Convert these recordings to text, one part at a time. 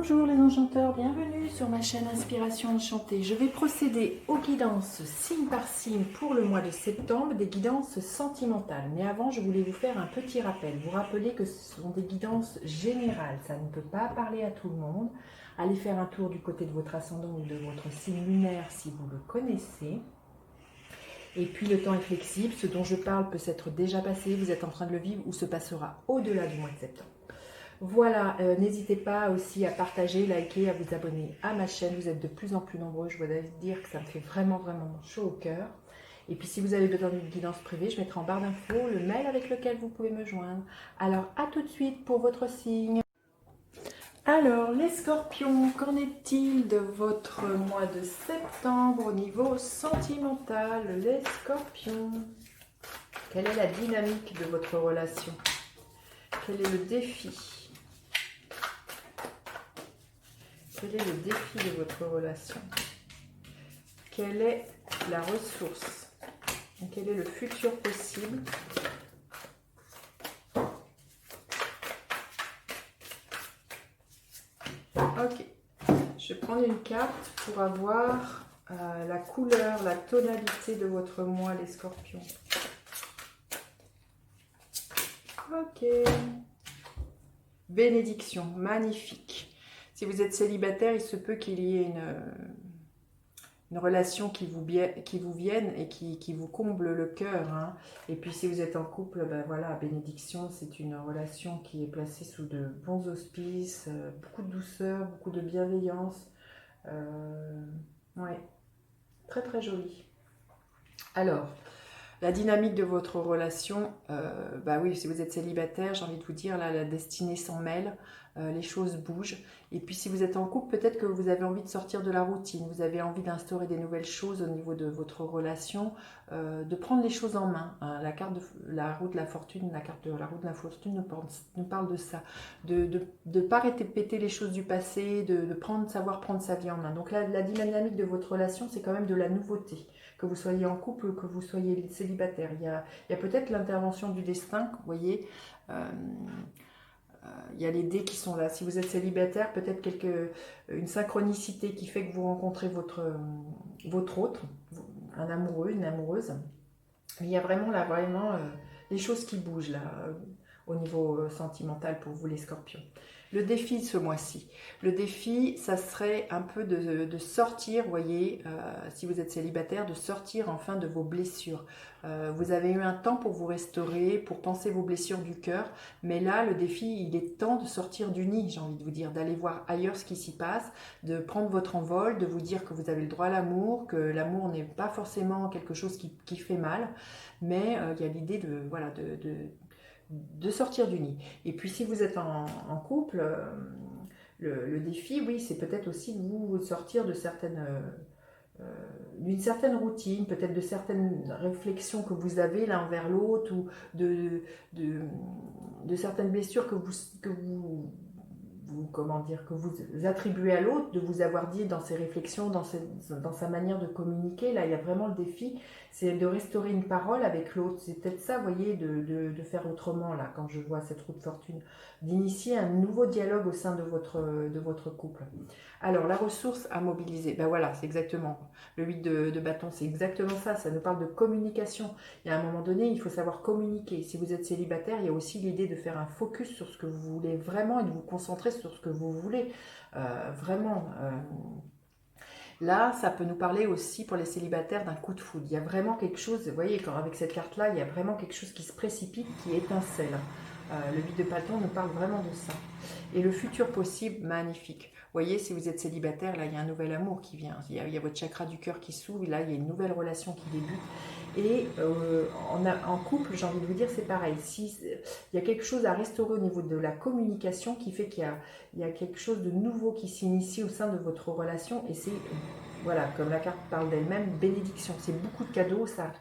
Bonjour les enchanteurs, bienvenue sur ma chaîne Inspiration Enchantée. Je vais procéder aux guidances signe par signe pour le mois de septembre, des guidances sentimentales. Mais avant, je voulais vous faire un petit rappel. Vous rappelez que ce sont des guidances générales, ça ne peut pas parler à tout le monde. Allez faire un tour du côté de votre ascendant ou de votre signe lunaire si vous le connaissez. Et puis le temps est flexible, ce dont je parle peut s'être déjà passé, vous êtes en train de le vivre ou se passera au-delà du mois de septembre. Voilà, n'hésitez pas aussi à partager, liker, à vous abonner à ma chaîne. Vous êtes de plus en plus nombreux, je dois dire que ça me fait vraiment chaud au cœur. Et puis si vous avez besoin d'une guidance privée, je mettrai en barre d'infos le mail avec lequel vous pouvez me joindre. Alors à tout de suite pour votre signe. Alors les scorpions, qu'en est-il de votre mois de septembre au niveau sentimental? Les scorpions, quelle est la dynamique de votre relation? Quel est le défi? Quel est le défi de votre relation? Quelle est la ressource? Quel est le futur possible? Ok, je vais prendre une carte pour avoir la couleur, la tonalité de votre mois, les scorpions. Ok. Bénédiction, magnifique. Si vous êtes célibataire, il se peut qu'il y ait une relation qui vous vienne et qui vous comble le cœur. Hein. Et puis si vous êtes en couple, ben voilà, bénédiction, c'est une relation qui est placée sous de bons auspices, beaucoup de douceur, beaucoup de bienveillance. Ouais, très joli. Alors, la dynamique de votre relation, bah oui, si vous êtes célibataire, j'ai envie de vous dire, là, la destinée s'en mêle, les choses bougent. Et puis si vous êtes en couple, peut-être que vous avez envie de sortir de la routine, vous avez envie d'instaurer des nouvelles choses au niveau de votre relation, de prendre les choses en main. Hein. La carte de la roue de la fortune, la carte de la roue de la fortune nous parle de ça, de ne pas répéter les choses du passé, de savoir prendre sa vie en main. Donc là, la dynamique de votre relation, c'est quand même de la nouveauté. Que vous soyez en couple ou que vous soyez célibataire. Il y a peut-être l'intervention du destin, vous voyez. Il y a les dés qui sont là. Si vous êtes célibataire, peut-être une synchronicité qui fait que vous rencontrez votre autre, un amoureux, une amoureuse. Mais il y a vraiment là, les choses qui bougent là, au niveau sentimental pour vous les scorpions. Le défi de ce mois-ci. Le défi, ça serait un peu de sortir, vous voyez, si vous êtes célibataire, de sortir enfin de vos blessures. Vous avez eu un temps pour vous restaurer, pour penser vos blessures du cœur, mais là, le défi, il est temps de sortir du nid, j'ai envie de vous dire, d'aller voir ailleurs ce qui s'y passe, de prendre votre envol, de vous dire que vous avez le droit à l'amour, que l'amour n'est pas forcément quelque chose qui fait mal, mais il y a l'idée de sortir du nid. Et puis si vous êtes en couple, le défi, oui, c'est peut-être aussi de vous sortir de d'une certaine routine, peut-être de certaines réflexions que vous avez l'un envers l'autre, ou de certaines blessures que vous que vous attribuez à l'autre, de vous avoir dit dans ses réflexions, dans sa manière de communiquer. Là, il y a vraiment le défi, c'est de restaurer une parole avec l'autre. C'est peut-être ça, vous voyez, de faire autrement, là, quand je vois cette roue de fortune. D'initier un nouveau dialogue au sein de votre couple. Alors, la ressource à mobiliser, ben voilà, c'est exactement, le 8 de bâton, c'est exactement ça, ça nous parle de communication. Il y a un moment donné, il faut savoir communiquer. Si vous êtes célibataire, il y a aussi l'idée de faire un focus sur ce que vous voulez vraiment et de vous concentrer sur ce que vous voulez vraiment. Là, ça peut nous parler aussi pour les célibataires d'un coup de foudre. Il y a vraiment quelque chose, vous voyez, avec cette carte-là, il y a vraiment quelque chose qui se précipite, qui étincelle. Le 8 de bâton nous parle vraiment de ça. Et le futur possible, magnifique. Vous voyez, si vous êtes célibataire, là, il y a un nouvel amour qui vient. Il y a votre chakra du cœur qui s'ouvre. Là, il y a une nouvelle relation qui débute. Et en couple, j'ai envie de vous dire, c'est pareil. Il y a quelque chose à restaurer au niveau de la communication qui fait qu'il y a quelque chose de nouveau qui s'initie au sein de votre relation. Et c'est, voilà, comme la carte parle d'elle-même, bénédiction. C'est beaucoup de cadeaux, ça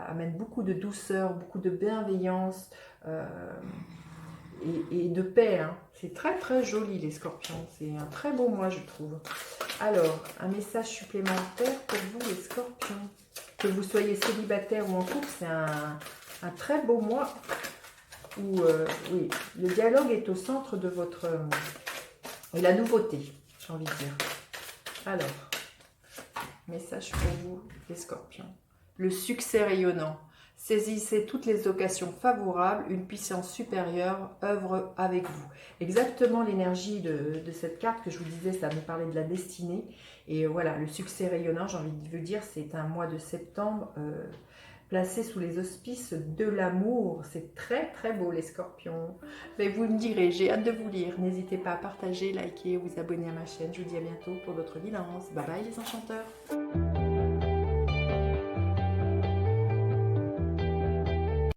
amène beaucoup de douceur, beaucoup de bienveillance. Et de paix. Hein. C'est très joli les scorpions. C'est un très beau mois, je trouve. Alors, un message supplémentaire pour vous les scorpions. Que vous soyez célibataire ou en couple, c'est un très beau mois où oui, le dialogue est au centre de votre Et la nouveauté, j'ai envie de dire. Alors, message pour vous, les scorpions. Le succès rayonnant. Saisissez toutes les occasions favorables, une puissance supérieure œuvre avec vous. Exactement l'énergie de cette carte que je vous disais, ça me parlait de la destinée. Et voilà, le succès rayonnant, j'ai envie de vous dire, c'est un mois de septembre placé sous les auspices de l'amour. C'est très très beau les scorpions. Mais vous me direz, j'ai hâte de vous lire. N'hésitez pas à partager, liker, vous abonner à ma chaîne. Je vous dis à bientôt pour d'autres guidances. Bye bye les enchanteurs.